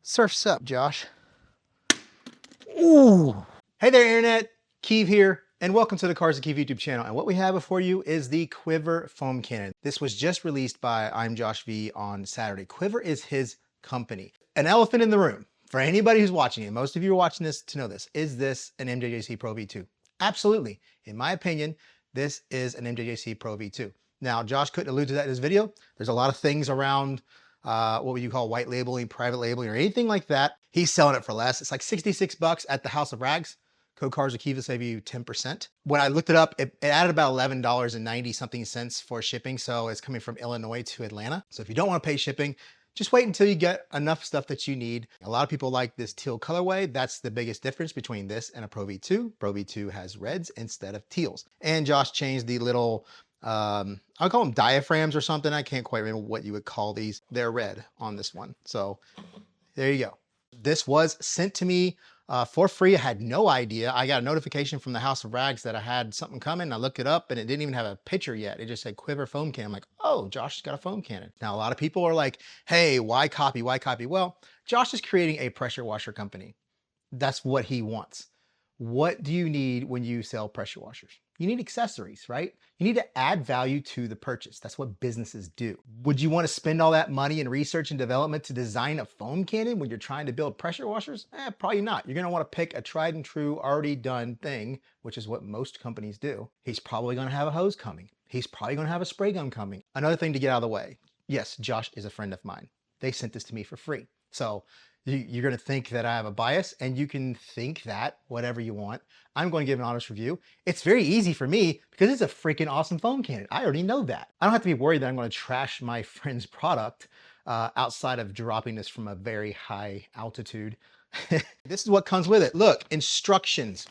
Surf's up, Josh. Ooh. Hey there, Internet. Kev here, and welcome to the Cars and Kev YouTube channel. And what we have before you is the Quivr Foam Cannon. This was just released by I'm Josh V on Saturday. Quivr is his company. An elephant in the room, for anybody who's watching it, most of you are watching this to know this, is this an MJJC Pro V2? Absolutely. In my opinion, this is an MJJC Pro V2. Now, Josh couldn't allude to that in his video. There's a lot of things around what would you call white labeling, private labeling, or anything like that. He's selling it for less. It's like 66 bucks at the House of Rags. Code Cars with Kev will save you 10%. When I looked it up, it added about $11.90 something cents for shipping. So it's coming from Illinois to Atlanta. So if you don't want to pay shipping, just wait until you get enough stuff that you need. A lot of people like this teal colorway. That's the biggest difference between this and a Pro V2. Pro V2 has reds instead of teals. And Josh changed the little, I'll call them diaphragms or something. I can't quite remember what you would call these. They're red on this one. So there you go. This was sent to me for free. I had no idea. I got a notification from the House of Rags that I had something coming. I looked it up and it didn't even have a picture yet. It just said Quivr Foam Cannon. I'm like, oh, Josh has got a foam cannon. Now, a lot of people are like, hey, why copy? Why copy? Well, Josh is creating a pressure washer company. That's what he wants. What do you need when you sell pressure washers? You need accessories, right? You need to add value to the purchase. That's what businesses do. Would you want to spend all that money in research and development to design a foam cannon when you're trying to build pressure washers? Probably not. You're going to want to pick a tried and true, already done thing, which is what most companies do. He's probably going to have a hose coming. He's probably going to have a spray gun coming. Another thing to get out of the way. Yes, Josh is a friend of mine. They sent this to me for free. So you're going to think that I have a bias, and you can think that whatever you want. I'm going to give an honest review. It's very easy for me because it's a freaking awesome foam cannon. I already know that. I don't have to be worried that I'm going to trash my friend's product outside of dropping this from a very high altitude. This is what comes with it. Look, instructions.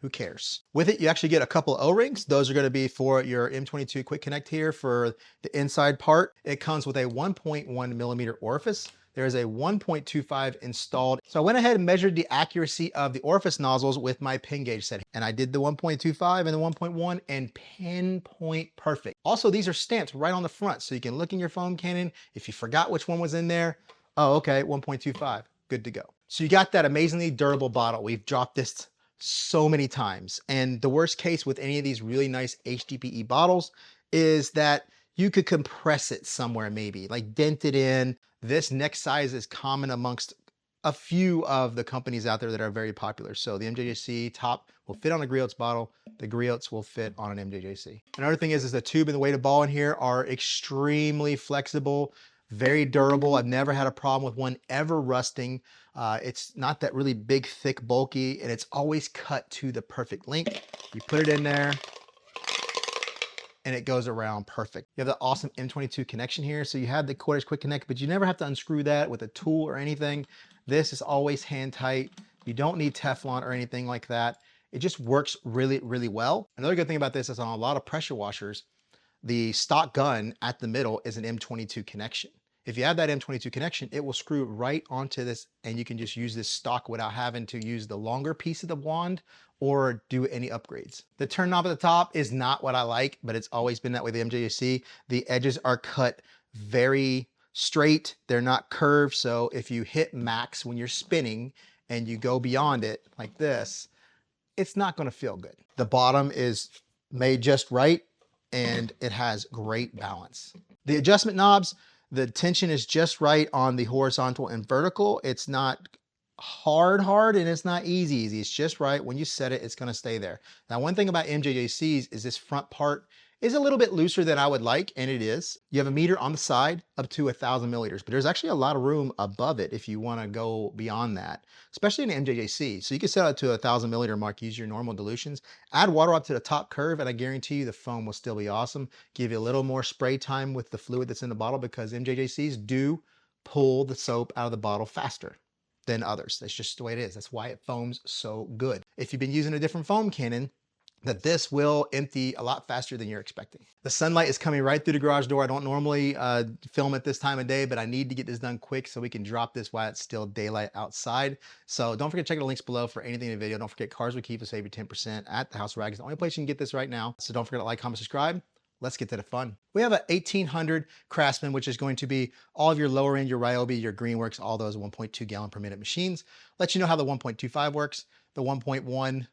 Who cares? With it, you actually get a couple O-rings. Those are going to be for your M22 quick connect here for the inside part. It comes with a 1.1 millimeter orifice. There is a 1.25 installed. So I went ahead and measured the accuracy of the orifice nozzles with my pin gauge set. And I did the 1.25 and the 1.1 and pinpoint perfect. Also, these are stamped right on the front. So you can look in your foam cannon. If you forgot which one was in there, oh, okay, 1.25, good to go. So you got that amazingly durable bottle. We've dropped this so many times. And the worst case with any of these really nice HDPE bottles is that you could compress it somewhere, maybe like dent it in. This neck size is common amongst a few of the companies out there that are very popular. So the MJJC top will fit on a Griots bottle. The Griots will fit on an MJJC. Another thing is the tube and the weighted ball in here are extremely flexible, very durable. I've never had a problem with one ever rusting. It's not that really big, thick, bulky, and it's always cut to the perfect length. You put it in there, and it goes around perfect. You have the awesome M22 connection here. So you have the quarters quick connect, but you never have to unscrew that with a tool or anything. This is always hand tight. You don't need Teflon or anything like that. It just works really, really well. Another good thing about this is on a lot of pressure washers, the stock gun at the middle is an M22 connection. If you have that M22 connection, it will screw right onto this and you can just use this stock without having to use the longer piece of the wand or do any upgrades. The turn knob at the top is not what I like, but it's always been that way with the MJJC. The edges are cut very straight. They're not curved. So if you hit max when you're spinning and you go beyond it like this, it's not going to feel good. The bottom is made just right and it has great balance. The adjustment knobs, the tension is just right on the horizontal and vertical. It's not hard, and it's not easy. It's just right. When you set it, it's going to stay there. Now, one thing about MJJCs is this front part is a little bit looser than I would like, and it is. You have a meter on the side up to 1,000 milliliters, but there's actually a lot of room above it if you want to go beyond that, especially in MJJC. So you can set it to 1,000 milliliter mark, use your normal dilutions, add water up to the top curve, and I guarantee you the foam will still be awesome. Give you a little more spray time with the fluid that's in the bottle because MJJCs do pull the soap out of the bottle faster than others. That's just the way it is. That's why it foams so good. If you've been using a different foam cannon, that this will empty a lot faster than you're expecting. The sunlight is coming right through the garage door. I don't normally film at this time of day, but I need to get this done quick so we can drop this while it's still daylight outside. So don't forget to check the links below for anything in the video. Don't forget Cars with Kev will save you 10% at the House of Rags. The only place you can get this right now. So don't forget to like, comment, subscribe. let's get to the fun. We have a 1800 Craftsman, which is going to be all of your lower end, your Ryobi, your Greenworks, all those 1.2 gallon per minute machines. Let you know how the 1.25 works. The 1.1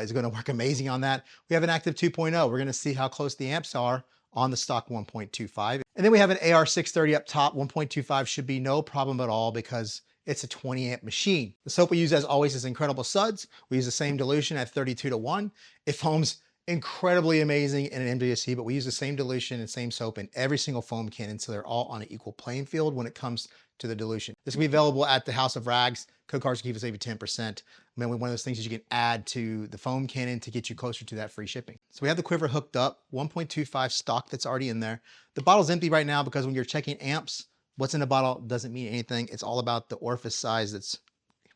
is going to work amazing on that. We have an active 2.0. We're going to see how close the amps are on the stock 1.25. And then we have an AR630 up top. 1.25 should be no problem at all because it's a 20 amp machine. The soap we use as always is incredible Suds. We use the same dilution at 32:1. It foams incredibly amazing in an MJJC, but we use the same dilution and same soap in every single foam cannon, so they're all on an equal playing field when it comes to the dilution. This will be available at the House of Rags. Code cards can save you 10%. Then one of those things is you can add to the foam cannon to get you closer to that free shipping. So we have the Quivr hooked up, 1.25 stock that's already in there. The bottle's empty right now because when you're checking amps, what's in the bottle doesn't mean anything. It's all about the orifice size that's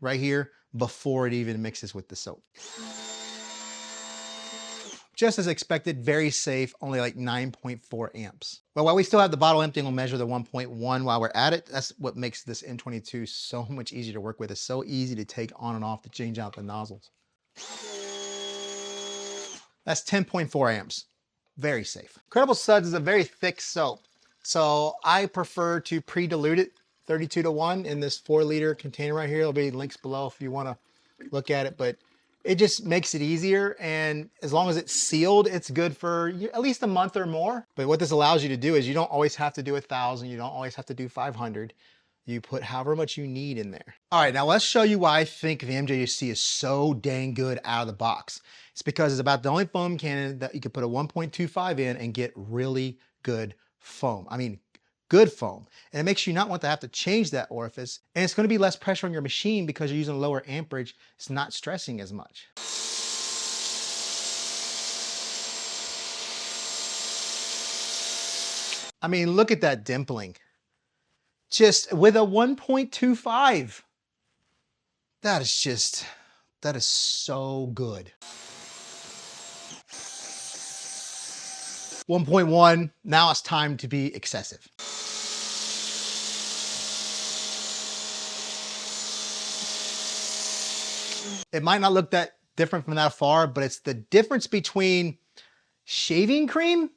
right here before it even mixes with the soap. Just as expected, very safe, only like 9.4 amps. But while we still have the bottle empty, we'll measure the 1.1 while we're at it. That's what makes this M22 so much easier to work with. It's so easy to take on and off to change out the nozzles. That's 10.4 amps. Very safe. Incredible Suds is a very thick soap. So I prefer to pre-dilute it 32:1 in this 4-liter container right here. There'll be links below if you want to look at it, but it just makes it easier. And as long as it's sealed, it's good for at least a month or more. But what this allows you to do is you don't always have to do 1,000. You don't always have to do 500. You put however much you need in there. All right, now let's show you why I think the MJJC is so dang good out of the box. It's because it's about the only foam cannon that you can put a 1.25 in and get really good foam. I mean, good foam. And it makes you not want to have to change that orifice. And it's going to be less pressure on your machine because you're using lower amperage. It's not stressing as much. I mean, look at that dimpling. Just with a 1.25. That is so good. 1.1, now it's time to be excessive. It might not look that different from that far, but it's the difference between shaving cream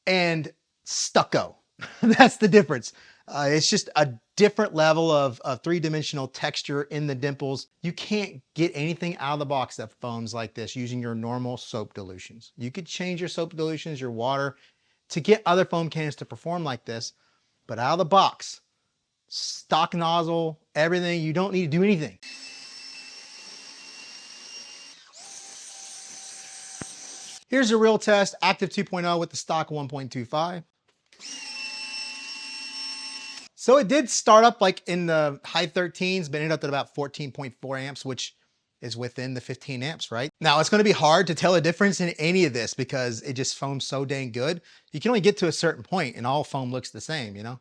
and stucco. That's the difference. It's just a different level of three-dimensional texture in the dimples. You can't get anything out of the box that foams like this using your normal soap dilutions. You could change your soap dilutions, your water, to get other foam cannons to perform like this, but out of the box, stock nozzle, everything, you don't need to do anything. Here's a real test, active 2.0 with the stock 1.25. So it did start up like in the high 13s, but ended up at about 14.4 amps, which is within the 15 amps, right? Now it's going to be hard to tell a difference in any of this because it just foams so dang good. You can only get to a certain point and all foam looks the same, you know?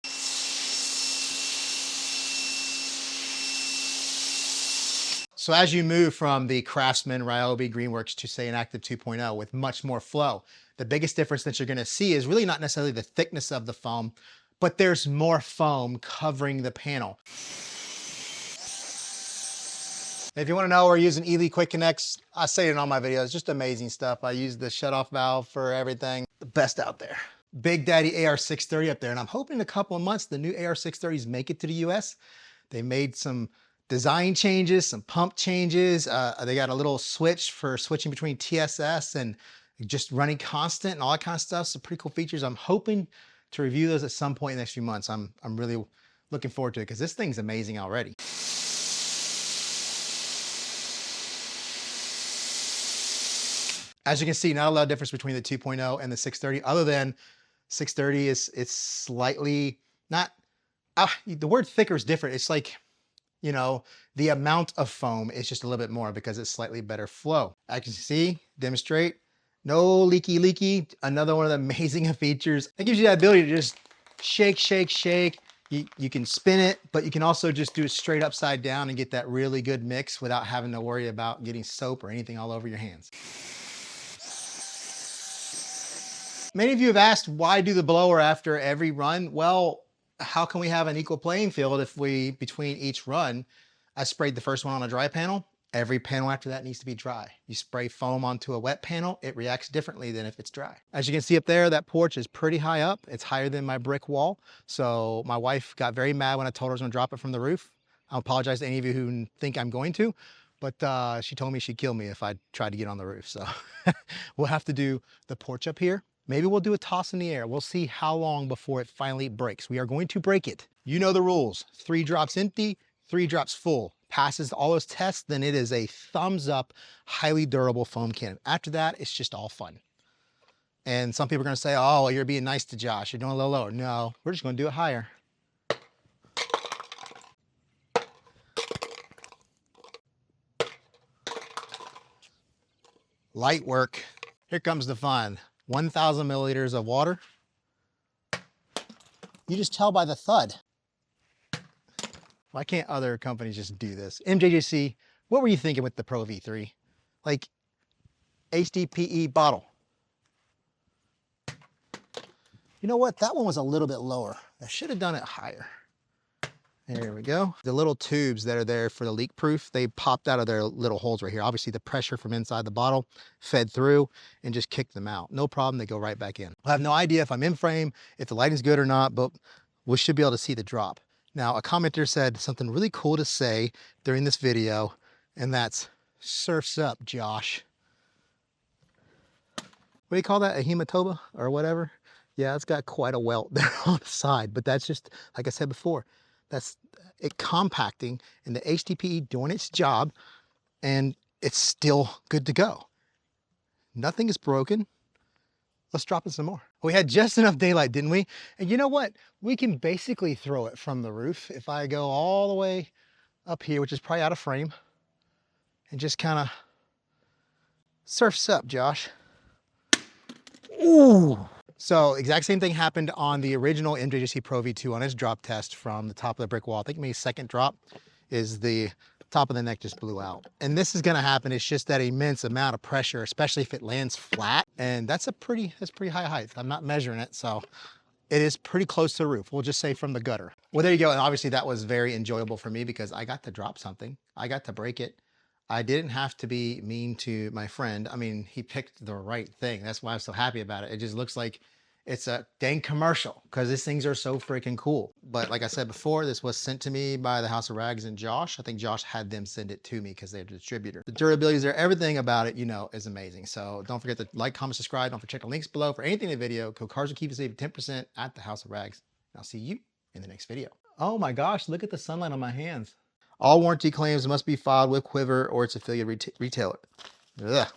So as you move from the Craftsman, Ryobi, Greenworks to say an active 2.0 with much more flow, the biggest difference that you're going to see is really not necessarily the thickness of the foam, but there's more foam covering the panel. If you want to know, we're using Ely Quick Connects. I say it in all my videos, just amazing stuff. I use the shutoff valve for everything. The best out there. Big Daddy AR630 up there, and I'm hoping in a couple of months the new AR630s make it to the US. They made some design changes, some pump changes. They got a little switch for switching between TSS and just running constant and all that kind of stuff. Some pretty cool features. I'm hoping to review those at some point in the next few months. I'm really looking forward to it because this thing's amazing already. As you can see, not a lot of difference between the 2.0 and the 630, other than 630 it's slightly not, the word thicker is different. It's like, you know, the amount of foam is just a little bit more because it's slightly better flow. As you can see, demonstrate, no leaky. Another one of the amazing features. It gives you that ability to just shake, shake, shake. You can spin it, but you can also just do it straight upside down and get that really good mix without having to worry about getting soap or anything all over your hands. Many of you have asked, why do the blower after every run? Well, how can we have an equal playing field if we, between each run, I sprayed the first one on a dry panel Every panel after that needs to be dry. You spray foam onto a wet panel, it reacts differently than if it's dry. As you can see up there, that porch is pretty high up. It's higher than my brick wall. So my wife got very mad when I told her I was gonna drop it from the roof. I apologize to any of you who think I'm going to, but she told me she'd kill me if I tried to get on the roof. So we'll have to do the porch up here. Maybe we'll do a toss in the air. We'll see how long before it finally breaks. We are going to break it. You know the rules. 3 drops empty, 3 drops full. Passes all those tests, then it is a thumbs up, highly durable foam cannon. After that, it's just all fun. And some people are gonna say, oh, you're being nice to Josh. You're doing a little lower. No, we're just gonna do it higher. Light work. Here comes the fun. 1,000 milliliters of water. You just tell by the thud. Why can't other companies just do this? MJJC, what were you thinking with the Pro V3? Like HDPE bottle. You know what? That one was a little bit lower. I should have done it higher. There we go. The little tubes that are there for the leak proof, they popped out of their little holes right here. Obviously the pressure from inside the bottle fed through and just kicked them out. No problem, they go right back in. I have no idea if I'm in frame, if the lighting's good or not, but we should be able to see the drop. Now, a commenter said something really cool to say during this video, and that's surfs up, Josh. What do you call that? A hematoma or whatever? Yeah, it's got quite a welt there on the side, but that's just, like I said before, that's it compacting and the HDPE doing its job, and it's still good to go. Nothing is broken. Let's drop it some more. We had just enough daylight, didn't we? And you know what? We can basically throw it from the roof. If I go all the way up here, which is probably out of frame, and just kind of surfs up, Josh. Ooh. So exact same thing happened on the original MJJC Pro V2 on its drop test from the top of the brick wall. I think maybe second drop is the top of the neck just blew out. And this is gonna happen. It's just that immense amount of pressure, especially if it lands flat. And that's pretty high height. I'm not measuring it, so it is pretty close to the roof. We'll just say from the gutter. Well, there you go. And obviously that was very enjoyable for me because I got to drop something. I got to break it. I didn't have to be mean to my friend. I mean, he picked the right thing. That's why I'm so happy about it. It just looks like it's a dang commercial because these things are so freaking cool. But like I said before, this was sent to me by the House of Rags and Josh. I think Josh had them send it to me because they're the distributor. The durability is there. Everything about it, you know, is amazing. So don't forget to like, comment, subscribe. Don't forget to check the links below for anything in the video. Code Cars Will Keep You Safe 10% at the House of Rags. And I'll see you in the next video. Oh my gosh, look at the sunlight on my hands. All warranty claims must be filed with Quivr or its affiliate retailer. Ugh.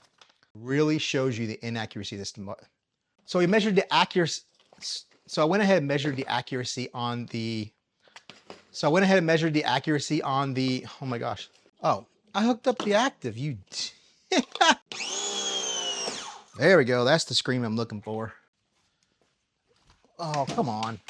Really shows you the inaccuracy of this. So we measured the accuracy. So I went ahead and measured the accuracy on the. Oh my gosh. Oh, I hooked up the active. You. There we go. That's the scream I'm looking for. Oh, come on.